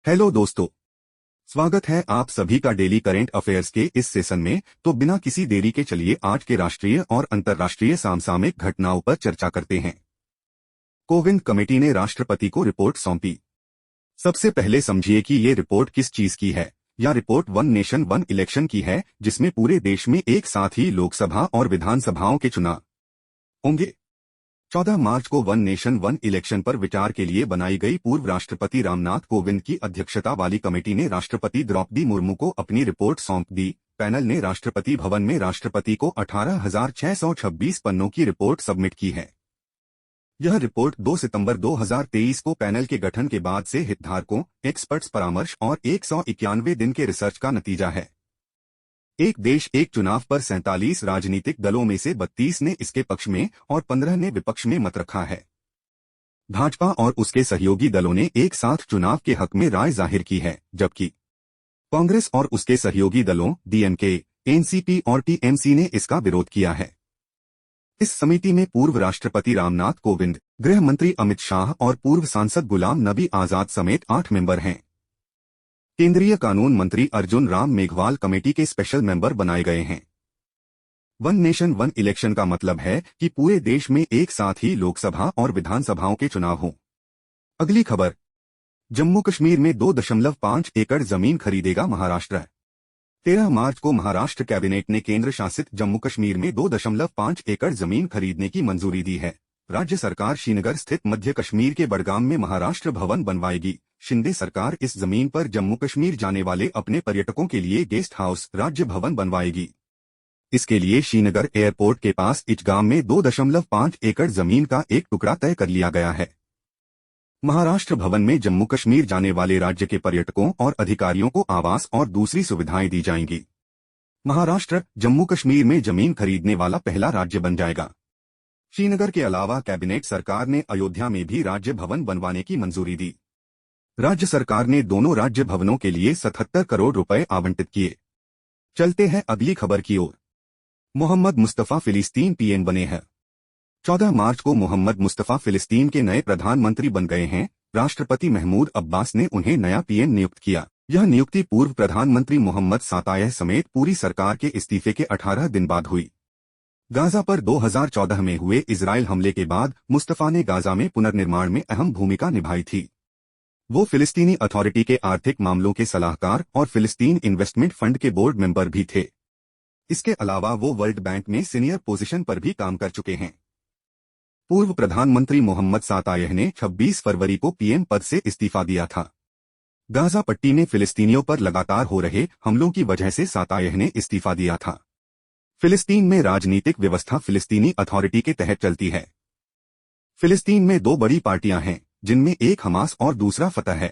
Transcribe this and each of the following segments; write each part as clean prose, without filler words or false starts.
Hello दोस्तों। स्वागत है आप सभी का डेली करंट अफेयर्स के इस सेशन में। तो बिना किसी देरी के चलिए आज के राष्ट्रीय और अंतर्राष्ट्रीय समसामयिक घटनाओं पर चर्चा करते हैं। कोविंद कमेटी ने राष्ट्रपति को रिपोर्ट सौंपी। सबसे पहले समझिए कि ये रिपोर्ट किस चीज की है। यह report one nation one election की है, जिसमें पूरे देश में एक साथ ही लोकसभा और विधानसभाओं के चुनाव होंगे। 14 मार्च को वन नेशन वन इलेक्शन पर विचार के लिए बनाई गई पूर्व राष्ट्रपति रामनाथ कोविंद की अध्यक्षता वाली कमेटी ने राष्ट्रपति द्रौपदी मुर्मू को अपनी रिपोर्ट सौंप दी। पैनल ने राष्ट्रपति भवन में राष्ट्रपति को 18,626 पन्नों की रिपोर्ट सबमिट की है। यह रिपोर्ट 2 सितंबर 2023 को पैनल के गठन के बाद से हितधारकों, एक्सपर्ट्स परामर्श और 191 दिन के रिसर्च का नतीजा है। एक देश एक चुनाव पर 47 राजनीतिक दलों में से 32 ने इसके पक्ष में और 15 ने विपक्ष में मत रखा है। भाजपा और उसके सहयोगी दलों ने एक साथ चुनाव के हक में राय जाहिर की है, जबकि कांग्रेस और उसके सहयोगी दलों डीएमके, एनसीपी और टीएमसी ने इसका विरोध किया है। इस समिति में पूर्व राष्ट्रपति रामनाथ कोविंद, गृह मंत्री अमित शाह और पूर्व सांसद गुलाम नबी आजाद समेत 8 मेंबर हैं। केंद्रीय कानून मंत्री अर्जुन राम मेघवाल कमेटी के स्पेशल मेंबर बनाए गए हैं। वन नेशन वन इलेक्शन का मतलब है कि पूरे देश में एक साथ ही लोकसभा और विधानसभाओं के चुनाव हों। अगली खबर, जम्मू कश्मीर में 2.5 एकड़ जमीन खरीदेगा महाराष्ट्र। 13 मार्च को महाराष्ट्र कैबिनेट ने केंद्र शासित जम्मू कश्मीर में 2.5 एकड़ जमीन खरीदने की मंजूरी दी है। राज्य सरकार श्रीनगर स्थित मध्य कश्मीर के बडगाम में महाराष्ट्र भवन बनवाएगी। शिंदे सरकार इस जमीन पर जम्मू कश्मीर जाने वाले अपने पर्यटकों के लिए गेस्ट हाउस राज्य भवन बनवाएगी। इसके लिए श्रीनगर एयरपोर्ट के पास इचगाम में 2.5 एकड़ जमीन का एक टुकड़ा तय कर लिया गया है। महाराष्ट्र भवन में जम्मू कश्मीर जाने वाले राज्य के पर्यटकों और अधिकारियों को आवास और दूसरी सुविधाएं दी जाएंगी। महाराष्ट्र जम्मू कश्मीर में जमीन खरीदने वाला पहला राज्य बन जाएगा। श्रीनगर के अलावा कैबिनेट सरकार ने अयोध्या में भी राज्य भवन बनवाने की मंजूरी दी। राज्य सरकार ने दोनों राज्य भवनों के लिए 77 करोड़ रुपए आवंटित किए। चलते हैं अगली खबर की ओर। मोहम्मद मुस्तफा फिलिस्तीन पीएम बने हैं। 14 मार्च को मोहम्मद मुस्तफा फिलिस्तीन के नए प्रधानमंत्री बन गए हैं। राष्ट्रपति महमूद अब्बास ने उन्हें नया पीएम नियुक्त किया। यह नियुक्ति पूर्व प्रधानमंत्री मोहम्मद सातायह समेत पूरी सरकार के इस्तीफे के 18 दिन बाद हुई। गाजा पर 2014 में हुए इजरायल हमले के बाद मुस्तफा ने गाजा में पुनर्निर्माण में अहम भूमिका निभाई थी। वो फिलिस्तीनी अथॉरिटी के आर्थिक मामलों के सलाहकार और फिलिस्तीन इन्वेस्टमेंट फंड के बोर्ड मेंबर भी थे। इसके अलावा वो वर्ल्ड बैंक में सीनियर पोजीशन पर भी काम कर चुके हैं। पूर्व प्रधानमंत्री मोहम्मद सातायह ने 26 फरवरी को पीएम पद से इस्तीफा दिया था। गाजा पट्टी में फिलिस्तीनियों पर लगातार हो रहे हमलों की वजह से सातायह ने इस्तीफा दिया था। फिलिस्तीन में राजनीतिक व्यवस्था फिलिस्तीनी अथॉरिटी के तहत चलती है। फिलिस्तीन में 2 बड़ी पार्टियां हैं, जिनमें एक हमास और दूसरा फतह है।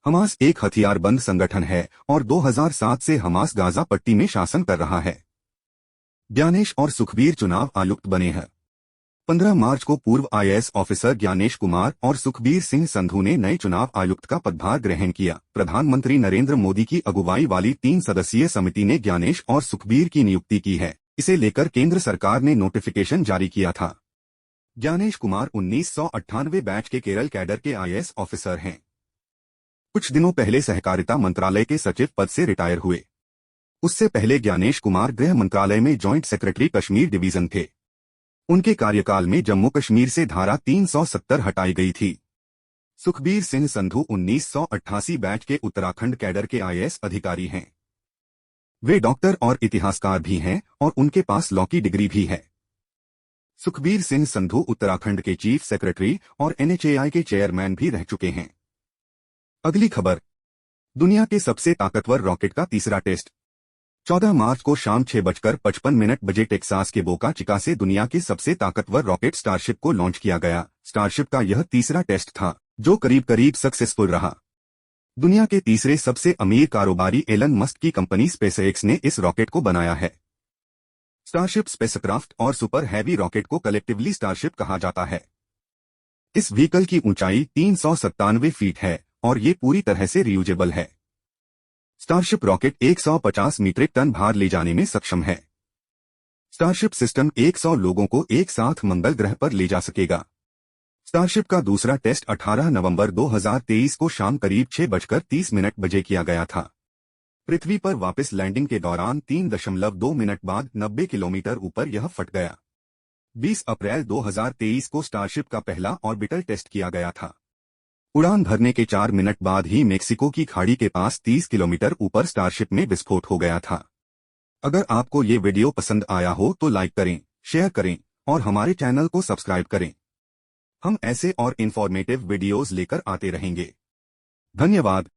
हमास एक हथियारबंद संगठन है और 2007 से हमास गाजा पट्टी में शासन कर रहा है। ज्ञानेश और सुखबीर चुनाव आयुक्त बने हैं। 15 मार्च को पूर्व आईएएस ऑफिसर ज्ञानेश कुमार और सुखबीर सिंह संधू ने नए चुनाव आयुक्त का पदभार ग्रहण किया। प्रधानमंत्री नरेंद्र मोदी की अगुवाई वाली 3 सदस्यीय समिति ने ज्ञानेश और सुखबीर की नियुक्ति की है। इसे लेकर केंद्र सरकार ने नोटिफिकेशन जारी किया था। ज्ञानेश कुमार 1998 बैच के केरल कैडर के आईएएस ऑफिसर हैं। कुछ दिनों पहले सहकारिता मंत्रालय के सचिव पद से रिटायर हुए। उससे पहले ज्ञानेश कुमार गृह मंत्रालय में जॉइंट सेक्रेटरी कश्मीर डिवीजन थे। उनके कार्यकाल में जम्मू कश्मीर से धारा 370 हटाई गई थी। सुखबीर सिंह संधू 1988 बैच के उत्तराखंड कैडर के आईएएस अधिकारी हैं। वे डॉक्टर और इतिहासकार भी हैं और उनके पास लॉ की डिग्री भी है। सुखबीर सिंह संधू उत्तराखंड के चीफ सेक्रेटरी और एनएचएआई के चेयरमैन भी रह चुके हैं। अगली खबर, दुनिया के सबसे ताकतवर रॉकेट का तीसरा टेस्ट। 14 मार्च को शाम 6:55 बजे टेक्सास के बोका चिका से दुनिया के सबसे ताकतवर रॉकेट स्टारशिप को लॉन्च किया गया। स्टारशिप का यह तीसरा टेस्ट था, जो करीब सक्सेसफुल रहा। दुनिया के तीसरे सबसे अमीर कारोबारी एलन मस्क की कंपनी स्पेसएक्स ने इस रॉकेट को बनाया है। स्टारशिप स्पेसक्राफ्ट और सुपर हैवी रॉकेट को कलेक्टिवली स्टारशिप कहा जाता है। इस व्हीकल की ऊंचाई 397 फीट है और ये पूरी तरह से रियूजेबल है। स्टारशिप रॉकेट 150 मीट्रिक टन भार ले जाने में सक्षम है। स्टारशिप सिस्टम 100 लोगों को एक साथ मंगल ग्रह पर ले जा सकेगा। स्टारशिप का दूसरा टेस्ट 18 नवंबर 2023 को शाम करीब 6:30 बजे किया गया था। पृथ्वी पर वापस लैंडिंग के दौरान 3.2 मिनट बाद 90 किलोमीटर ऊपर यह फट गया। 20 अप्रैल 2023 को स्टारशिप का पहला ऑर्बिटल टेस्ट किया गया था। उड़ान भरने के 4 मिनट बाद ही मेक्सिको की खाड़ी के पास 30 किलोमीटर ऊपर स्टारशिप में विस्फोट हो गया था। अगर आपको ये वीडियो पसंद आया हो तो लाइक करें, शेयर करें और हमारे चैनल को सब्सक्राइब करें। हम ऐसे और इन्फॉर्मेटिव वीडियोस लेकर आते रहेंगे। धन्यवाद।